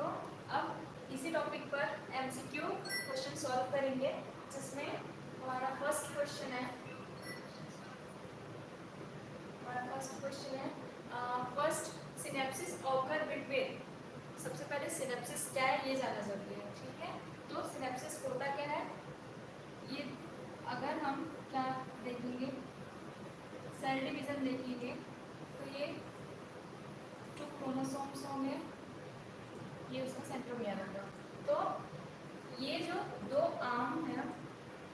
तो अब इसी टॉपिक पर एमसीक्यू क्वेश्चन सॉल्व करेंगे, जिसमें हमारा फर्स्ट क्वेश्चन है फर्स्ट सिनेप्सिस ऑकर बिटवीन। सबसे पहले सिनेप्सिस क्या है ये जानना जरूरी है, ठीक है। तो सिनेप्सिस होता क्या है, ये अगर हम क्या देखेंगे, सेल डिवीजन देखेंगे, तो ये जो क्रोमोसोम्स होंगे ये उसका सेंट्रोमियर होगा। तो ये जो दो आर्म है,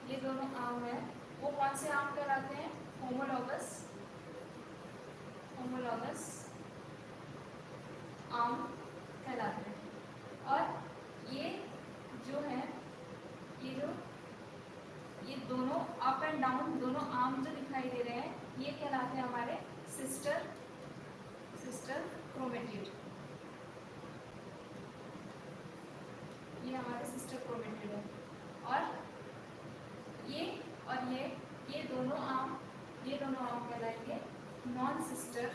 ये दोनों आर्म है, वो कौन से आर्म कहलाते हैं? होमोलॉगस आर्म कहलाते हैं। और ये जो है, ये दोनों अप एंड डाउन दोनों आर्म जो दिखाई दे रहे हैं, ये कहलाते हैं हमारे सिस्टर क्रोमेटिड। ये हमारे सिस्टर क्रोमेटिड है। और ये दोनों आर्म कहलाएंगे नॉन सिस्टर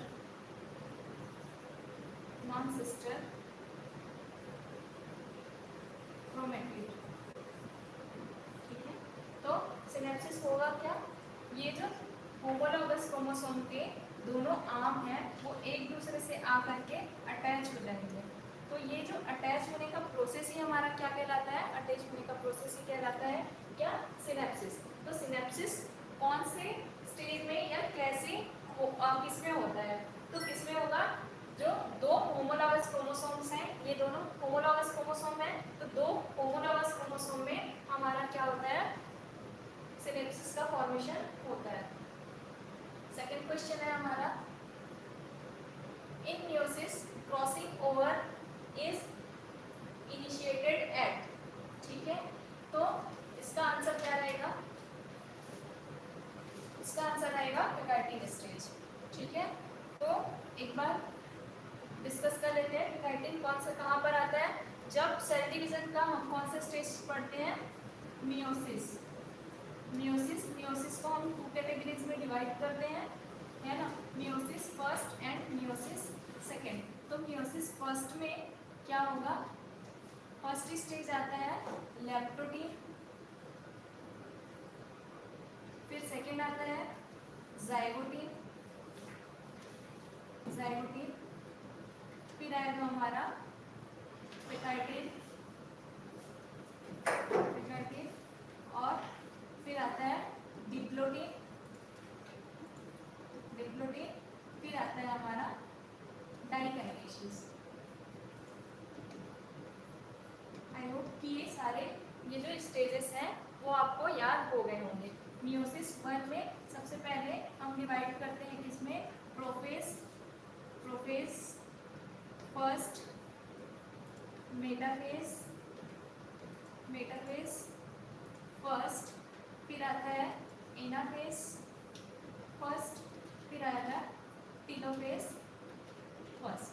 क्रोमेटिड, ठीक है। तो सिनेप्सिस होगा क्या, ये जो होमोलॉगस क्रोमोसोम के दोनों आर्म हैं वो एक दूसरे से आकर के अटैच हो जाएंगे। तो ये जो अटैच होने का प्रोसेस ही हमारा क्या कहलाता है? अटैच होने का प्रोसेस ही कहलाता है क्या? सिनेप्सिस। तो सिनेप्सिस कौन से स्टेज में या कैसे किसमें होता है? तो किसमें होगा, जो दो होमोलॉगस क्रोमोसोम्स हैं, ये दोनों होमोलॉगस क्रोमोसोम हैं, तो दो होमोलॉगस क्रोमोसोम में हमारा क्या होता है? सिनेप्सिस का फॉर्मेशन होता है। सेकंड क्वेश्चन है हमारा, in meiosis crossing over is initiated at, ठीक है। तो इसका आंसर क्या रहेगा? इसका आंसर आएगा पिकाइटिन स्टेज, ठीक है। तो एक बार डिस्कस कर लेते हैं, पिकाइटिन कहाँ पर आता है? जब सेल डिवीजन का हम कौन सा स्टेज पढ़ते हैं? मियोसिस को हम टू कैटेगरीज में डिवाइड करते हैं, है ना, meiosis first and meiosis second. तो मियोसिस फर्स्ट में क्या होगा? फर्स्ट स्टेज आता है लैप्टोटीन, फिर सेकेंड आता है जाइगोटीन, फिर आएगा हमारा पिकाइटिन, और फिर आता है डिप्लोटीन, फिर आता है हमारा डाइकाइनेसिस। आई होप कि ये जो स्टेजेस हैं वो आपको याद हो गए होंगे। मियोसिस 1 में सबसे पहले हम डिवाइड करते हैं किसमें? प्रोफेज फर्स्ट, मेटाफेज फर्स्ट, फिर आता है एनाफेज फर्स्ट, फिर आता है टीलोफेज फर्स्ट।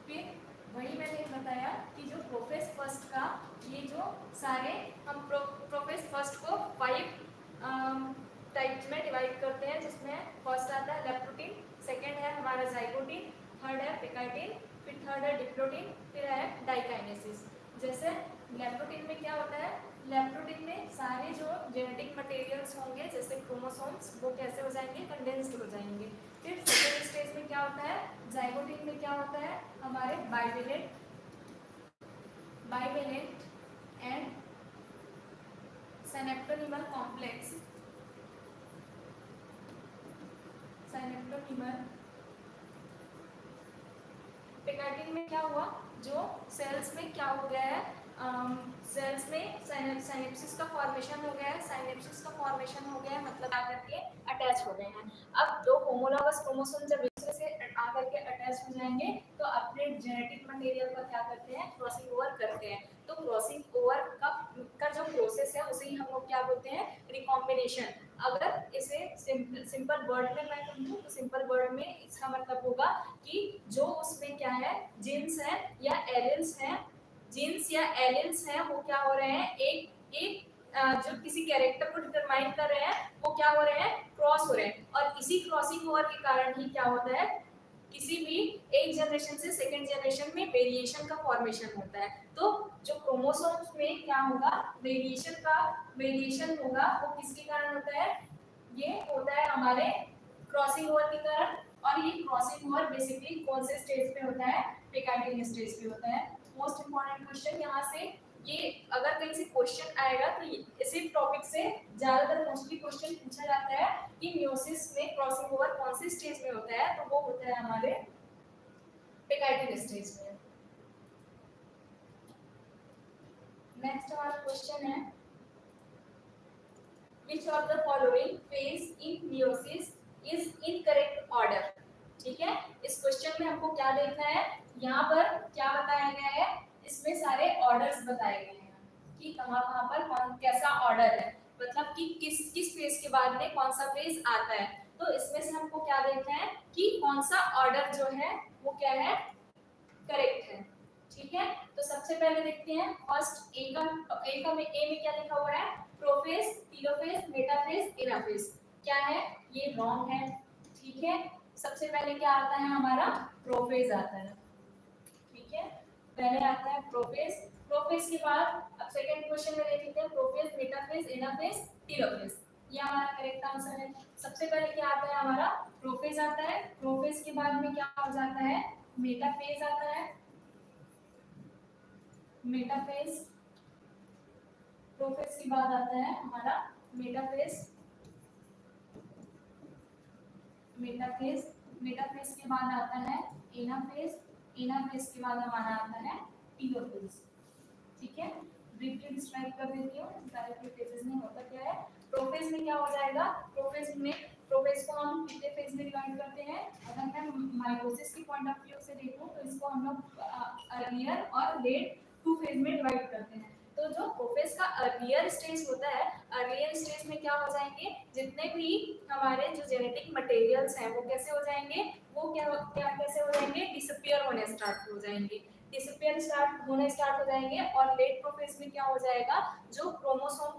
फिर वही मैंने बताया कि जो प्रोफेज फर्स्ट का ये जो सारे हम प्रोफेज फर्स्ट को 5 टाइप्स में डिवाइड करते हैं, जिसमें फर्स्ट आता है लैप्टोटीन, सेकेंड है हमारा जाइगोटीन, थर्ड है पिकाइटिन, फिर थर्ड है डिप्लोटीन, फिर है डाइकाइनेसिस। जैसे लैप्टोटीन में क्या होता है? लैप्टोटीन में सारे जो जेनेटिक मटेरियल्स होंगे जैसे क्रोमोसोम्स, वो कैसे हो जाएंगे? कंडेंस्ड हो जाएंगे। फिर सेकेंड स्टेज में क्या होता है? जाइगोटीन में क्या होता है? हमारे बाइवेलेंट एंड सिनेप्टोनिमल कॉम्प्लेक्स, पिकाइटिन में क्या हुआ? जो सेल्स में क्या हो गया है? सेल्स में साइनेप्सिस का फॉर्मेशन हो गया है, मतलब आकर के अटैच हो गए हैं। अब दो होमोलॉगस क्रोमोसोम जब एक दूसरे से आकर के अटैच हो जाएंगे तो अपने जेनेटिक मटेरियल का क्या करते हैं? क्रॉसिंग ओवर करते हैं। तो क्रॉसिंग ओवर का जो प्रोसेस है उसे ही हम लोग क्या बोलते हैं? रिकॉम्बिनेशन। अगर इसे सिंपल वर्ड में मैं समझूं तो सिंपल वर्ड में इसका मतलब होगा कि जो उसमें क्या है, जीन्स है या एलिल्स हैं, वो क्या हो रहे हैं? एक जो किसी कैरेक्टर को डिटरमाइन कर रहे हैं, वो क्या हो रहे हैं? क्रॉस हो रहे हैं। और इसी क्रॉसिंग ओवर के कारण ही क्या होता है किसी भी एक जनरेशन से सेकंड जनरेशन में वेरिएशन का फॉर्मेशन होता है। तो जो क्रोमोसोम्स में क्या होगा, वेरिएशन होगा, वो किसके कारण होता है, ये होता है हमारे क्रॉसिंग ओवर के कारण। और ये क्रॉसिंग ओवर बेसिकली कौन से स्टेज पे होता है, पेकाइडिन स्टेज पे होता है। मोस्ट इंपॉर्टेंट क्वेश्चन यहाँ से, ये अगर कहीं से क्वेश्चन आएगा तो इसी टॉपिक से ज्यादातर मोस्टली क्वेश्चन पूछा जाता है कि मियोसिस में क्रॉसिंग ओवर कौन से स्टेज में होता है, तो वो होता है हमारे पेकाइडिन स्टेज में। नेक्स्ट हमारा क्वेश्चन है, which of the following phase in meiosis is in correct order। ठीक है, इस क्वेश्चन में हमको क्या देखना है, यहाँ पर क्या बताया गया है, इसमें सारे ऑर्डर्स बताए गए हैं कि कहाँ कहाँ पर कौन कैसा ऑर्डर है, मतलब कि किस किस फेज के बाद में कौन सा फेज आता है। तो इसमें से हमको क्या देखना है कि कौन सा ऑर्डर जो है वो क्या है, करेक्ट है। ठीक है, तो सबसे पहले देखते हैं फर्स्ट ए में क्या लिखा हुआ है, प्रोफेज, टेलोफेज, मेटाफेज, एनाफेज। क्या है, ये रॉन्ग है। ठीक है, सबसे पहले क्या आता है हमारा, प्रोफेज आता है। ठीक है, पहले आता है प्रोफेज, प्रोफेज के बाद अब सेकंड क्वेश्चन में देख लेते हैं, प्रोफेज, मेटाफेज, एनाफेज, टेलोफेज। ये हमारा करेक्ट आंसर है। सबसे पहले क्या आता है हमारा, प्रोफेज आता है, प्रोफेज के बाद में क्या हो जाता है, मेटाफेज आता है, मेटाफेज, प्रोफेज के बाद आता है हमारा मेटाफेज, मेटाफेज, मेटाफेज के बाद आता है एनाफेज, एनाफेज के बाद हमारा आता है टेलोफेज। ठीक है, ब्रीफली डिस्क्राइब कर देती हूँ, डायरेक्टली फेजेस में होता क्या है। प्रोफेज में क्या हो जाएगा, प्रोफेज को हम कितने फेज में डिवाइड करते हैं, अगर मैं माइटोसिस की पॉइंट ऑफ व्यू से देखूं तो इसको हम लोग अर्लियर और लेट 2 फेज में डिवाइड करते हैं। तो जो प्रोफेज का अर्लियर स्टेज होता है, अर्लियर स्टेज में क्या हो जाएंगे, जितने भी हमारे जो जेनेटिक मटेरियल्स हैं वो कैसे हो जाएंगे, वो क्या कैसे हो जाएंगे, डिसअपीयर होने स्टार्ट हो जाएंगे, डिसअपीयर होने स्टार्ट हो जाएंगे। और लेट प्रोफेज में क्या हो जाएगा, जो क्रोमोसोम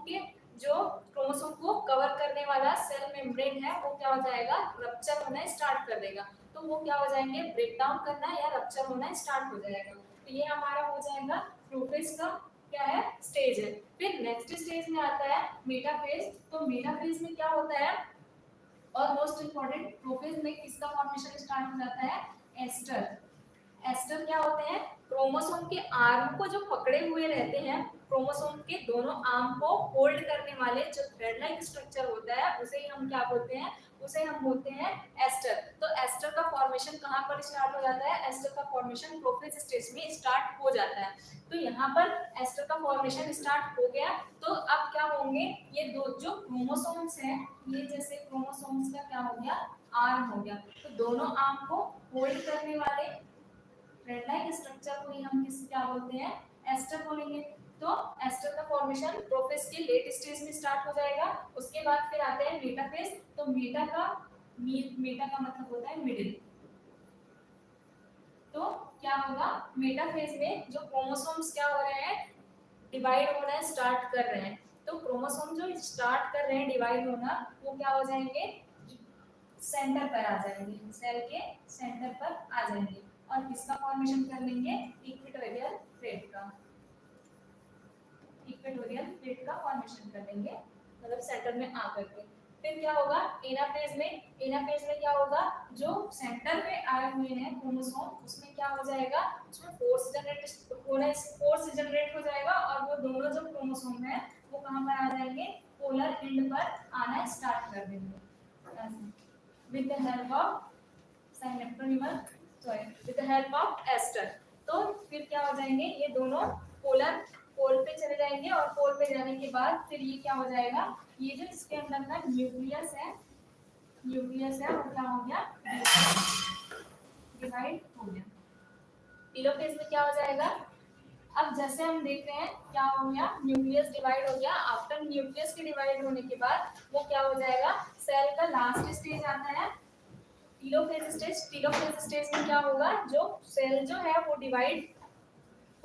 को कवर करने वाला सेल मेम्ब्रेन है वो क्या हो जाएगा, रप्चर होना स्टार्ट कर देगा। तो वो क्या हो जाएंगे, ब्रेक डाउन करना या रप्चर होना स्टार्ट हो जाएगा। तो ये हमारा हो जाएगा प्रोफेज का क्या है, स्टेज है। फिर नेक्स्ट स्टेज में आता है मेटाफेज। तो मेटाफेज में क्या होता है, और मोस्ट इंपॉर्टेंट, प्रोफेज में किसका फॉर्मेशन स्टार्ट हो जाता है, एस्टर। एस्टर क्या होते हैं, क्रोमोसोम के आर्म को जो पकड़े हुए रहते हैं, क्रोमोसोम के दोनों आर्म को होल्ड करने वाले जो थ्रेड लाइक स्ट्रक्चर होता है उसे ही हम क्या बोलते हैं, उसे हम बोलते हैं एस्टर। तो एस्टर का फॉर्मेशन कहाँ पर स्टार्ट हो जाता है, एस्टर का फॉर्मेशन प्रोफेज स्टेज में स्टार्ट हो जाता है। तो यहाँ पर एस्टर का फॉर्मेशन स्टार्ट हो गया। तो अब क्या होंगे, ये दो जो क्रोमोसोम्स हैं, ये जैसे क्रोमोसोम्स का क्या हो गया, आर्म हो गया। तो दोनों आर्म को होल्ड करने वाले थ्रेड लाइक स्ट्रक्चर को ही हम किस क्या बोलते हैं, एस्टर बोलेंगे। तो एस्टर का फॉर्मेशन प्रोफेज के लेट स्टेज में स्टार्ट हो जाएगा। उसके बाद फिर आते हैं मेटाफेज। तो मेटा का मतलब होता है मिडिल। तो क्या होगा, मेटाफेज में जो क्रोमोसोम्स क्या हो रहे हैं, डिवाइड होना स्टार्ट कर रहे हैं। तो क्रोमोसोम जो स्टार्ट कर रहे हैं डिवाइड होना, वो क्या हो जाएंगे, सेंटर पर आ जाएंगे, सेल के सेंटर पर आ जाएंगे। और किसका फॉर्मेशन कर लेंगे, इक्वेटोरियल प्लेट का, इक्वेटोरियल प्लेट का फॉर्मेशन कर लेंगे, मतलब सेंटर में आकर के। फिर क्या होगा, एनाफेज में क्या होगा, जो सेंटर पे आए हुए हैं क्रोमोसोम, उसमें क्या हो जाएगा, उसमें फोर्स जनरेट हो जाएगा। और वो दोनों जो क्रोमोसोम है वो कहां पर आ जाएंगे, पोलर एंड पर आना स्टार्ट कर देंगे with the help of with the help of aster. तो फिर क्या हो जाएंगे, ये दोनों पोल पे चले जाएंगे। और पोल पे जाने के बाद फिर ये क्या हो जाएगा, ये जो इसके अंदर का न्यूक्लियस है वो क्या हो गया, डिवाइड हो गया। टेलोफेज में क्या हो जाएगा, अब जैसे हम देख रहे हैं क्या हो गया, न्यूक्लियस डिवाइड हो गया। आफ्टर न्यूक्लियस के डिवाइड होने के बाद वो क्या हो जाएगा, सेल का लास्ट स्टेज आता है टेलोफेज स्टेज। टेलोफेज स्टेज में क्या होगा, जो सेल जो है वो डिवाइड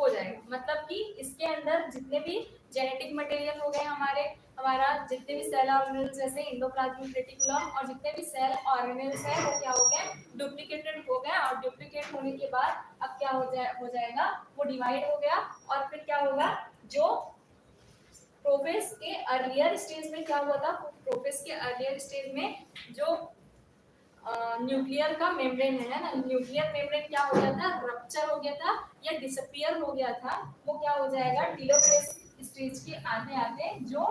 हो जाएगा। मतलब कि इसके अंदर जितने भी जेनेटिक मटेरियल हो गए हमारा जितने भी सेल ऑर्गेनेल्स जैसे एंडोप्लाज्मिक रेटिकुलम और जितने भी सेल ऑर्गेनेल्स है वो क्या हो गए, डुप्लीकेटेड हो गए। और डुप्लीकेट होने के बाद अब क्या हो जाएगा, वो डिवाइड हो गया। और फिर क्या होगा, जो प्रोफेज के अर्लियर स्टेज में क्या हुआ था, प्रोफेज के अर्लियर स्टेज में जो न्यूक्लियर का मेम्ब्रेन है ना, न्यूक्लियर मेम्ब्रेन क्या हो गया था, रप्चर हो गया था या डिसअपियर हो गया था। वो क्या हो जाएगा, टेलोफेज स्टेज के आते आते जो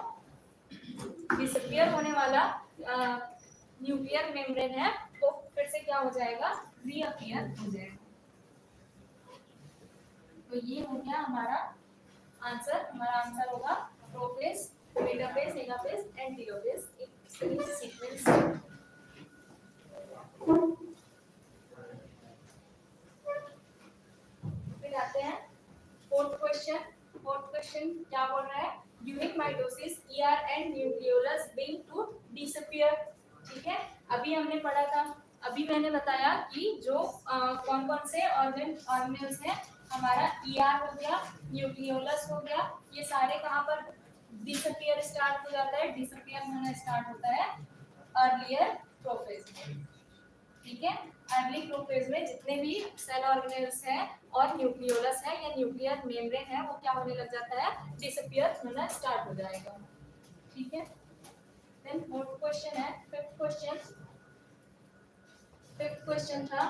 डिसअपियर होने वाला न्यूक्लियर मेम्ब्रेन है वो फिर से क्या हो जाएगा, रीअपियर हो जाएगा। तो ये हो गया हमारा आंसर। हमारा आंसर होगा prophase, metaphase, anaphase and telophase एक सीक्वेंस। फिर आते हैं फोर्थ क्वेश्चन। फोर्थ क्वेश्चन क्या बोल रहा है, during mitosis ER and nucleolus begin to disappear. ठीक है, अभी हमने पढ़ा था, अभी मैंने बताया कि जो कौन कौन से ऑर्गेनेल्स हैं, हमारा ईआर हो गया, न्यूक्लियोलस हो गया, ये सारे कहाँ पर डिसअपियर स्टार्ट हो जाता है, डिसअपियर होना स्टार्ट होता है अर्लियर प्रोफेज में। ठीक है, अर्ली प्रोफेज में जितने भी सेल ऑर्गेनेल्स हैं और न्यूक्लियोलस है या न्यूक्लियर मेम्ब्रेन है वो क्या होने लग जाता है, डिसअपियर होना स्टार्ट हो जाएगा। ठीक है, देन फोर्थ क्वेश्चन है, फिफ्थ क्वेश्चन था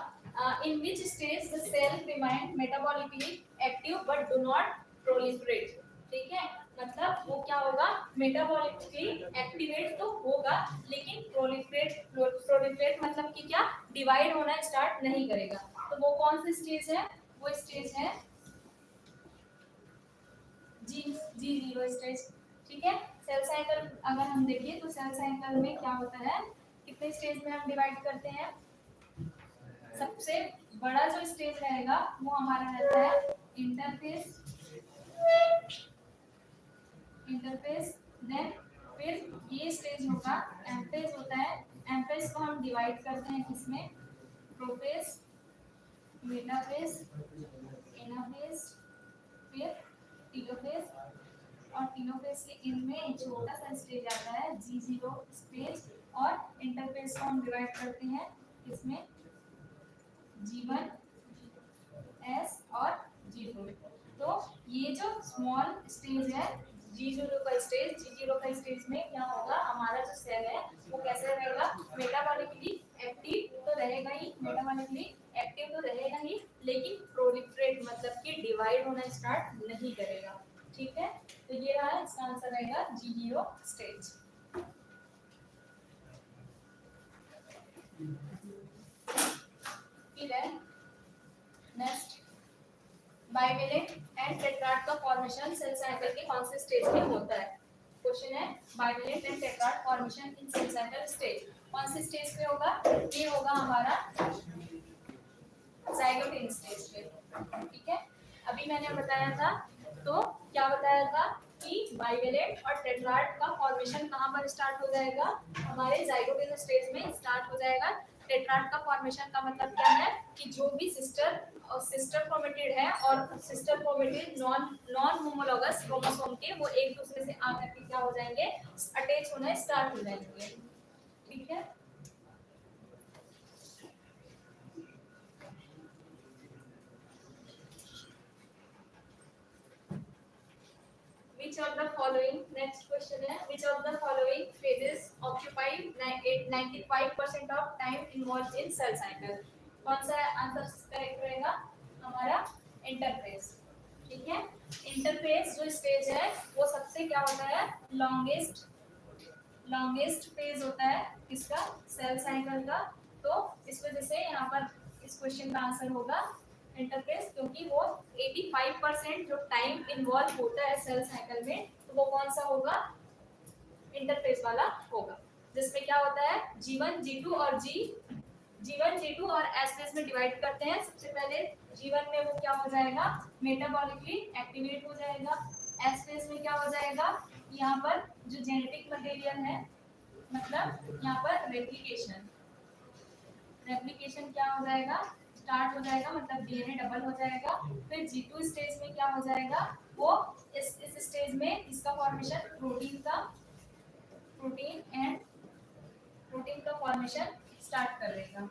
in which stage the cell remain metabolically active but do not proliferate. ठीक है, मतलब वो क्या होगा, मेटाबॉलिकली एक्टिवेट तो होगा लेकिन प्रोलिफरेट मतलब कि क्या, डिवाइड होना स्टार्ट नहीं करेगा। तो वो कौन सी स्टेज है, वो स्टेज है G0 स्टेज। ठीक है, सेल साइकिल अगर हम देखिए तो सेल साइकिल में क्या होता है, कितने स्टेज में हम डिवाइड करते हैं, सबसे बड़ा जो स्टेज रहेगा वो हमारा रहता है इंटरफेस, देन फिर ये स्टेज होगा एम्फेज होता है। एम्फेज को हम डिवाइड करते हैं किसमें, प्रोफेज, मेटाफेज, एनाफेज, फिर टेलोफेज। और टेलोफेज के एंड में एक छोटा सा स्टेज आता है G0 स्टेज। और इंटरफेज को हम डिवाइड करते हैं किसमें, G1, S और G2। तो ये जो स्मॉल स्टेज है G0 का स्टेज, G0 का स्टेज में क्या होगा, हमारा जो सेल है वो कैसे रहेगा, मेटाबॉलिकली एक्टिव तो रहेगा ही, मेटाबॉलिकली एक्टिव तो रहेगा ही, लेकिन प्रोलिफरेट मतलब कि डिवाइड होना स्टार्ट नहीं करेगा। ठीक है, तो ये रहा, इसका आंसर रहेगा G0 स्टेज। फिर है नेक्स्ट, बाइवेलेंट एंड टेट्राड का फॉर्मेशन सेल साइकिल के कौन से स्टेज में होता है। क्वेश्चन है bivalent and tetrad formation in cell cycle stage, कौन से स्टेज पे होगा, ये होगा हमारा ज़ाइगोटिन स्टेज पे। ठीक है, अभी मैंने बताया था, तो क्या बताया था कि बाइवेलेंट और टेट्राड का फॉर्मेशन कहां पर स्टार्ट हो जाएगा, हमारे ज़ाइगोटिन स्टेज में स्टार्ट हो जाएगा। टेट्राड का फॉर्मेशन का मतलब क्या है कि जो भी सिस्टर क्रोमेटिड है और sister chromatid non homologous chromosome के, वो एक दूसरे से आकर के क्या हो जाएंगे, अटैच होना स्टार्ट हो जाएंगे। ठीक है, which of the following, next question है, which of the following phases occupy 95% of time involved in cell cycle। कौन सा आंसर करेक्ट रहेगा, हमारा इंटरफेस। ठीक है, इंटरफेस जो स्टेज है वो सबसे क्या होता है, लॉन्गेस्ट फेज होता है इसका, सेल साइकिल का। तो इस वजह से यहाँ पर इस क्वेश्चन का आंसर होगा इंटरफेस, क्योंकि वो 85% जो टाइम इन्वॉल्व होता है सेल साइकिल में, तो वो कौन सा होगा, इंटरफेस वाला होगा, जिसमें क्या होता है G1, G2 और G1, G2 और S फेज में डिवाइड करते हैं। सबसे पहले G1 में वो क्या हो जाएगा, मेटाबॉलिकली एक्टिवेट हो जाएगा। S फेज में क्या हो जाएगा, यहाँ पर जो जेनेटिक मटेरियल है, मतलब यहाँ पर रेप्लिकेशन क्या हो जाएगा, स्टार्ट हो जाएगा, मतलब डीएनए डबल हो जाएगा। फिर G2 स्टेज में क्या हो जाएगा, वो इस स्टेज में इसका फॉर्मेशन प्रोटीन का फॉर्मेशन स्टार्ट कर देगा।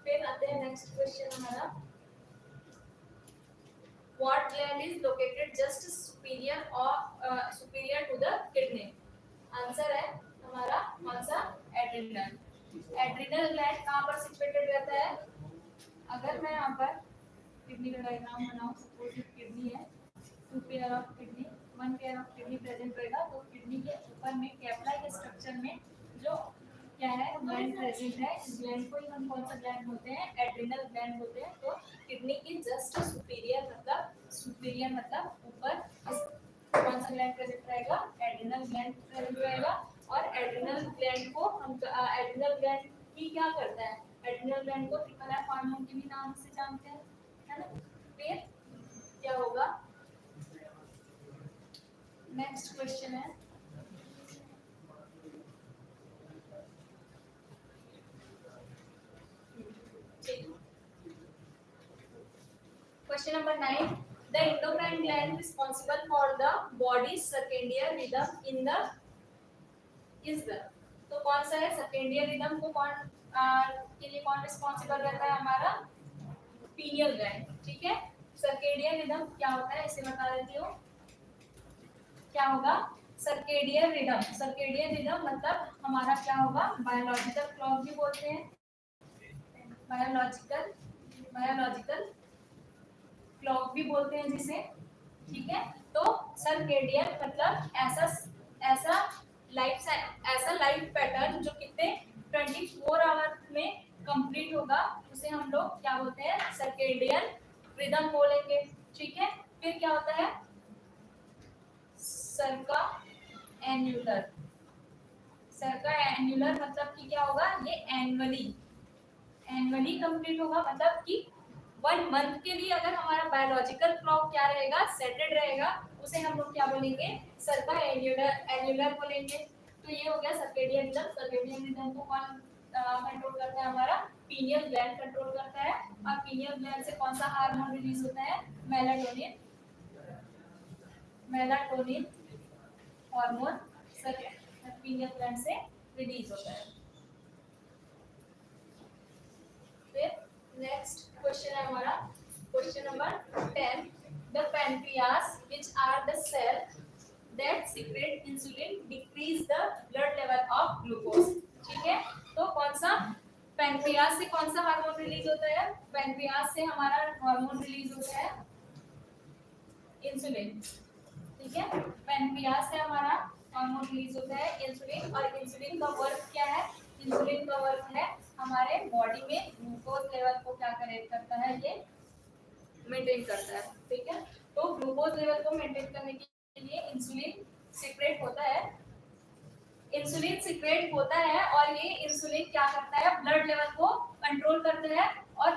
फिर आते हैं नेक्स्ट क्वेश्चन हमारा, what gland is located just superior to the kidney. Answer है हमारा कौन सा, एड्रिनल। एड्रिनल ग्लैंड कहाँ पर सिचुएटेड रहता है, अगर मैं यहाँ पर किडनी का डायग्राम बनाऊं, सपोज किडनी है, two pair of kidney, one pair of kidney present रहेगा, तो किडनी के ऊपर में कैपला के स्ट्रक्चर में जो क्या है ग्लैंड प्रेजेंट है, इस ग्लैंड को ही हम कौन सा ग्लैंड बोलते हैं, एड्रिनल ग्लैंड बोलते हैं। तो किडनी की जस्ट सुपीरियर मतलब ऊपर कौन सा ग्लैंड प्रेजेंट रहेगा, एड्रिनल ग्लैंड प्रेजेंट रहेगा। और एड्रिनल ग्लैंड को हम एड्रिनल ग्लैंड ही क्या करता है, एड्रिनल ग्लैंड को थिकनेस हार्मोन के भी नाम से जानते हैं, है ना। फिर क्या होगा, नेक्स्ट क्वेश्चन है, question number 9, the endocrine gland responsible for the body's circadian rhythm in the is the, तो कौन सा है, सर्केडियन रिदम को कौन के लिए कौन रिस्पांसिबल रहता है, हमारा पीनियल ग्लैंड। ठीक है, सर्केडियन रिदम क्या होता है इसे बता देती हूँ, क्या होगा, सर्केडियन रिदम मतलब हमारा क्या होगा, बायोलॉजिकल क्लॉक भी बोलते हैं, बायोलॉजिकल क्लॉक भी बोलते हैं जिसे। ठीक है, तो सर्केडियन मतलब ऐसा लाइफ पैटर्न जो कितने 24 आवर में कंप्लीट होगा, उसे हम लोग क्या बोलते हैं, सर्केडियन रिदम बोलेंगे। ठीक है, फिर क्या होता है, सर्का एन्युलर मतलब कि क्या होगा, ये एनुअली कंप्लीट होगा, मतलब कि 1 मंथ के लिए अगर हमारा बायोलॉजिकल क्लॉक क्या रहेगा, सेटेड रहेगा, उसे हम लोग क्या बोलेंगे, सर्का एन्युलर बोलेंगे। तो ये हो गया सर्केडियन रिदम को कौन कंट्रोल करता है, हमारा पीनियल ग्लैंड कंट्रोल करता है। और पीनियल ग्लैंड से कौन सा हार्मोन रिलीज होता है, मेलाटोनिन हार्मोन पीनियल ग्लैंड से रिलीज होता है। फिर नेक्स्ट क्वेश्चन है हमारा, question number 10, the pancreas which are the cell that secrete insulin decrease the blood level of glucose. ठीक है, तो कौन सा, पैनक्रियास से कौन सा हार्मोन रिलीज होता है, पैनक्रियास से हमारा हार्मोन रिलीज होता है इंसुलिन। ठीक है, पैनक्रियास से हमारा हार्मोन रिलीज होता है इंसुलिन, और इंसुलिन का वर्क क्या है, इंसुलिन का वर्क है हमारे बॉडी में ग्लूकोज लेवल को क्या करता है, ये मेंटेन करता है। ठीक है, तो ग्लूकोज लेवल को मेंटेन करने के लिए इंसुलिन सीक्रेट होता है, और ये इंसुलिन क्या करता है, ब्लड लेवल को कंट्रोल करता है। और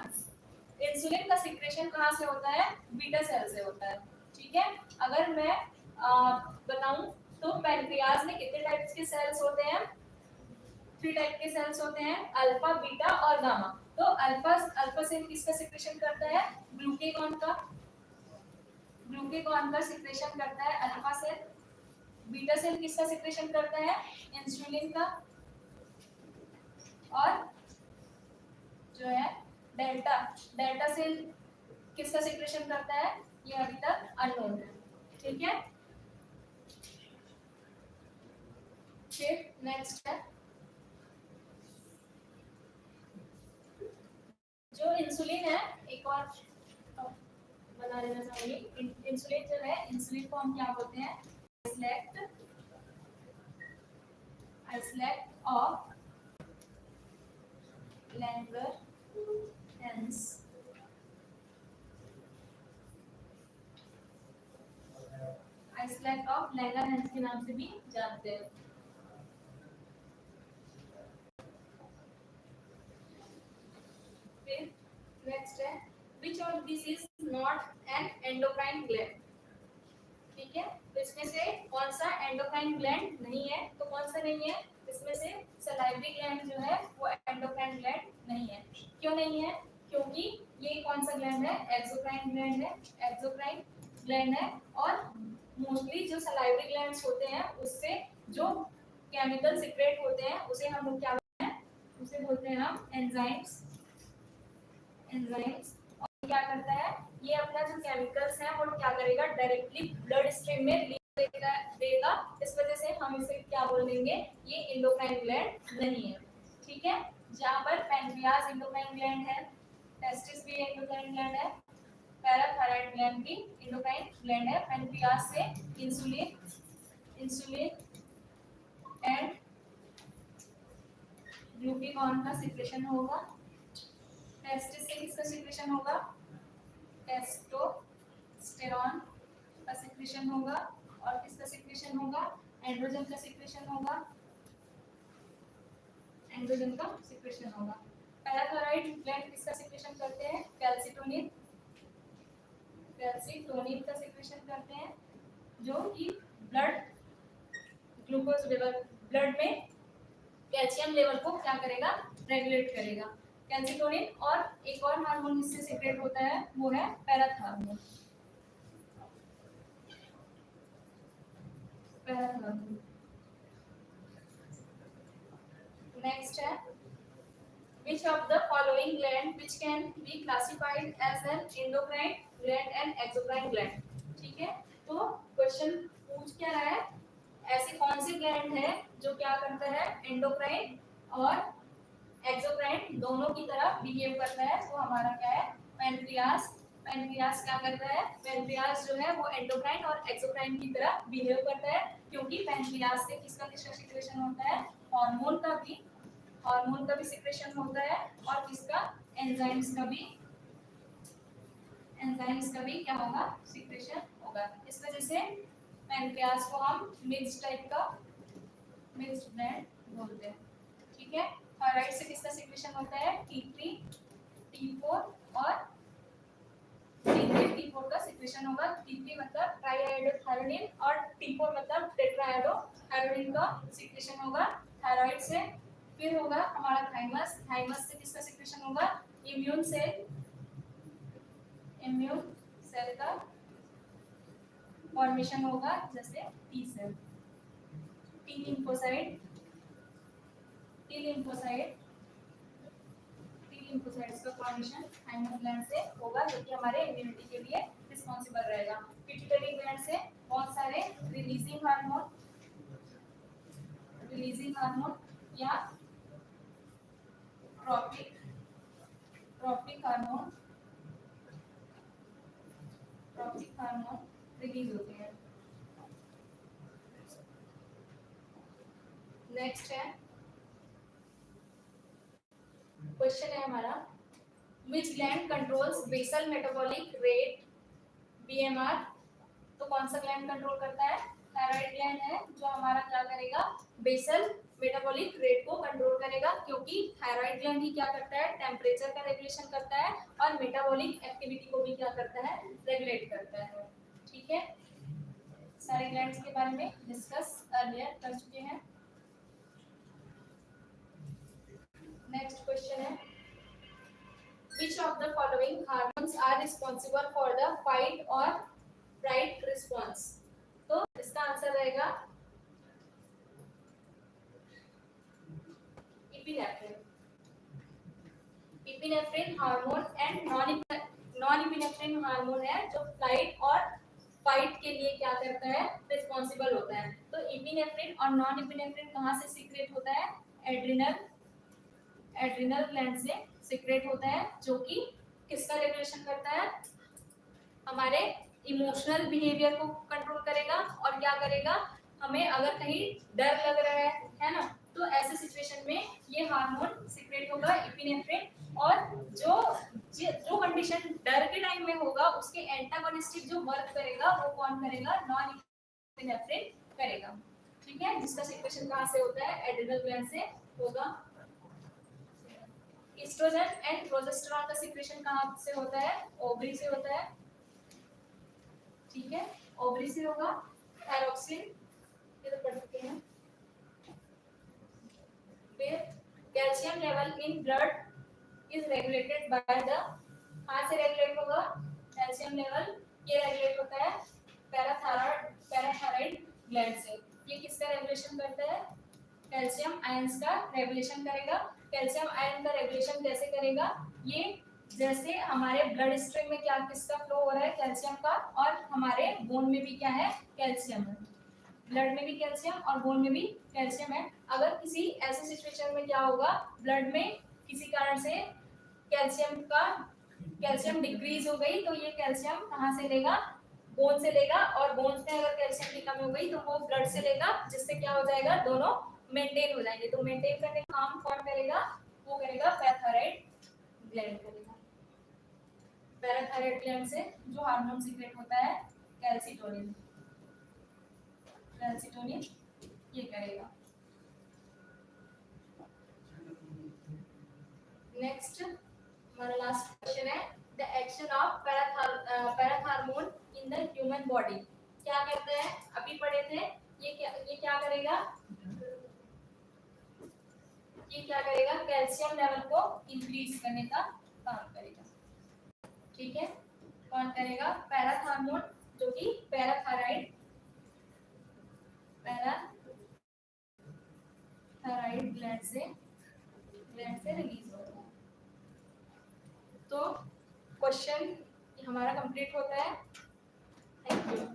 इंसुलिन का सीक्रेशन कहाँ से होता है, बीटा सेल से होता है। ठीक है, अगर मैं बताऊं तो पैनक्रियास में कितने टाइप्स के सेल्स होते हैं, 3 टाइप के सेल्स होते हैं, अल्फा, बीटा और गामा। तो अल्फा सेल किसका सीक्रेशन करता है, ग्लूकेगॉन का सीक्रेशन करता है अल्फा सेल। बीटा सेल किसका सीक्रेशन करता है, इंसुलिन का। और जो है डेल्टा सेल किसका सीक्रेशन करता है, ये अभी तक अननोन है। ठीक है, फिर नेक्स्ट है, जो इंसुलिन है, एक और बता देना चाहूंगी, इंसुलिन जो है, इंसुलिन को हम क्या बोलते हैं, isolate of Langerhans. Isolate of Langerhans के नाम से भी जानते हैं। फिर नेक्स्ट है, which of this is not an endocrine gland। ठीक है, तो इसमें से कौन सा एंडोक्राइन ग्लैंड नहीं है, तो कौन सा नहीं है, इसमें से सलाइवरी ग्लैंड जो है वो एंडोक्राइन ग्लैंड नहीं है। क्यों नहीं है? क्योंकि ये कौन सा ग्लैंड है? एक्सोक्राइन ग्लैंड है। एक्सोक्राइन ग्लैंड है और मोस्टली जो सलाइवरी ग्लैंड्स होते हैं उससे जो केमिकल सीक्रेट होते हैं उसे हम लोग क्या बोलते हैं? उसे बोलते हैं हम एंजाइम्स। एंजाइम्स और क्या करता है? ये अपना जो केमिकल्स है वो क्या करेगा? डायरेक्टली ब्लड स्ट्रीम में देगा। इस वजह से हम इसे क्या बोल देंगे? ये एंडोक्राइन ग्लैंड नहीं है। ठीक है, जहां पर पैनक्रियाज एंडोक्राइन ग्लैंड है, टेस्टिस भी एंडोक्राइन ग्लैंड है, पैराथायराइड ग्लैंड भी एंडोक्राइन ग्लैंड है। पैनक्रियाज से इंसुलिन एंड ग्लूकागॉन का सिक्रेशन होगा। टेस्टिस से किसका सिक्रेशन होगा? टेस्टोस्टेरॉन का सिक्रेशन होगा। और किसका सिक्रेशन होगा? एंड्रोजन का सिक्रेशन होगा। एंड्रोजन का सिक्रेशन होगा। पैराथायराइड ग्लैंड किसका सिक्रेशन करते हैं? कैल्सिटोनिन का सिक्रेशन करते हैं, जो कि ब्लड ग्लूकोज लेवल, ब्लड में कैल्शियम लेवल को क्या करेगा? रेगुलेट करेगा। कैल्सिटोनिन और एक और हार्मोन इससे सीक्रेट होता है वो है पैराथायराइड। नेक्स्ट है which of the following gland which can be classified as an endocrine gland and exocrine gland। ठीक है, तो क्वेश्चन पूछ क्या रहा है? ऐसी कौन सी ग्लैंड है जो क्या करता है? एंडोक्राइन और एक्सोक्राइन दोनों की तरह बिहेव करता है। तो हमारा क्या है? पैनक्रियाज। पैनक्रियाज क्या करता है? पैनक्रियाज जो है वो एंडोक्राइन और एक्सोक्राइन की तरह बिहेव करता है, क्योंकि पैनक्रियाज से किसका किसका सिक्रेशन होता है? हार्मोन का भी सिक्रेशन होता है और किसका? एंजाइम्स का भी क्या होगा? सिक्रेशन होगा। इस वजह से पैनक्रियाज को हम मिक्स्ड ग्लैंड बोलते हैं। ठीक है, थायराइड से किसका सिक्रेशन होता है? T3 T4 और T3 T4 का सिक्रेशन होगा। T3 मतलब ट्राइआयोडोथायरोनिन और T4 मतलब टेट्राआयोडोथायरोनिन का सिक्रेशन होगा थायराइड से। फिर होगा हमारा थाइमस से किसका सिक्रेशन होगा? इम्यून सेल का फॉर्मेशन होगा, जैसे टी सेल। टी लिम्फोसाइट्स का फॉर्मेशन थाइमस ग्लैंड से होगा, जो कि हमारे इम्यूनिटी के लिए रिस्पांसिबल रहेगा। पिट्यूटरी ग्लैंड से बहुत सारे रिलीजिंग या ट्रॉपिक हार्मोन रिलीज होते हैं। नेक्स्ट है क्वेश्चन है हमारा, which gland controls basal metabolic rate BMR। तो कौन सा ग्लैंड कंट्रोल करता है? थायराइड ग्लैंड है, जो हमारा क्या करेगा? बेसल मेटाबॉलिक रेट को कंट्रोल करेगा, क्योंकि थायराइड ग्लैंड ही क्या करता है? टेम्परेचर का रेगुलेशन करता है और मेटाबॉलिक एक्टिविटी को भी क्या करता है? रेगुलेट करता है। ठीक है, सारे ग्लैंड्स के बारे में डिस्कस अर्लियर कर चुके हैं। नेक्स्ट क्वेश्चन है, which of the following hormones are responsible for the fight or flight response। तो इसका आंसर रहेगा epinephrine hormone and non epinephrine hormone है, जो फ्लाइट और फाइट के लिए क्या करता है? रिस्पांसिबल होता है। तो इपिनेफ्रिन और नॉन इपिनेफ्रिन कहां से सीक्रेट होता है? एड्रिनल ग्लैंड से सीक्रेट होता है, जो कि किसका रेगुलेशन करता है? हमारे इमोशनल बिहेवियर को कंट्रोल करेगा। और क्या करेगा? हमें अगर कहीं डर लग रहा है ना, तो ऐसे सिचुएशन में ये हार्मोन सीक्रेट होगा इपिनेफ्रिन। और जो कंडीशन डर के टाइम में होगा उसके एंटागोनिस्टिक जो वर्क करेगा वो कौन करेगा? नॉन इपिनेफ्रिन करेगा। ठीक है, जिसका सिक्रेशन कहां से होता है? एड्रिनल ग्लैंड से होगा। एस्ट्रोजन एंड प्रोजेस्टेरॉन का सिक्रेशन कहां से होता है? ओवरी से होता है। ठीक है, ओवरी से होगा। थायरॉक्सिन ये तो पढ़ चुके हैं। फिर calcium level in blood is regulated by the, कहाँ से रेगुलेट होगा कैल्शियम लेवल, ये रेगुलेट होता है पैराथायरॉइड ग्लैंड से। ये किसका रेगुलेशन करता है, कैल्शियम आयंस का रेगुलेशन करेगा। कैल्शियम आयन का रेगुलेशन कैसे करेगा, ये जैसे हमारे ब्लड स्ट्रीम में क्या किसका फ्लो हो रहा है कैल्शियम का, और हमारे बोन में भी क्या है कैल्शियम है, ब्लड में भी कैल्शियम और बोन में भी कैल्शियम है। अगर किसी ऐसी सिचुएशन में क्या होगा, ब्लड में किसी कारण से कैल्शियम डिक्रीज हो गई, तो ये कैल्शियम कहाँ से लेगा, बोन से लेगा, और बोन में अगर कैल्शियम की कमी हो गई तो वो ब्लड से लेगा, जिससे क्या हो जाएगा दोनों मेंटेन हो जाएंगे। तो मेंटेन करने का काम कौन करेगा, वो करेगा पैराथायरॉइड ग्लैंड करेगा। पैराथायरॉइड ग्लैंड से जो हार्मोन सीक्रेट होता है कैल्सिटोनिन, कैल्सिटोनिन ये करेगा। नेक्स्ट हमारा लास्ट क्वेश्चन है the action of parathormone in the human body. क्या कहते हैं, अभी पढ़े थे, ये क्या करेगा, ये क्या करेगा कैल्शियम लेवल को इंक्रीज करने का काम करेगा। ठीक है, कौन करेगा, पैराथार्मोन, जो कि पैराथायरॉइड ग्लैंड से रिलीज होता है। तो क्वेश्चन हमारा कंप्लीट होता है। Thank you.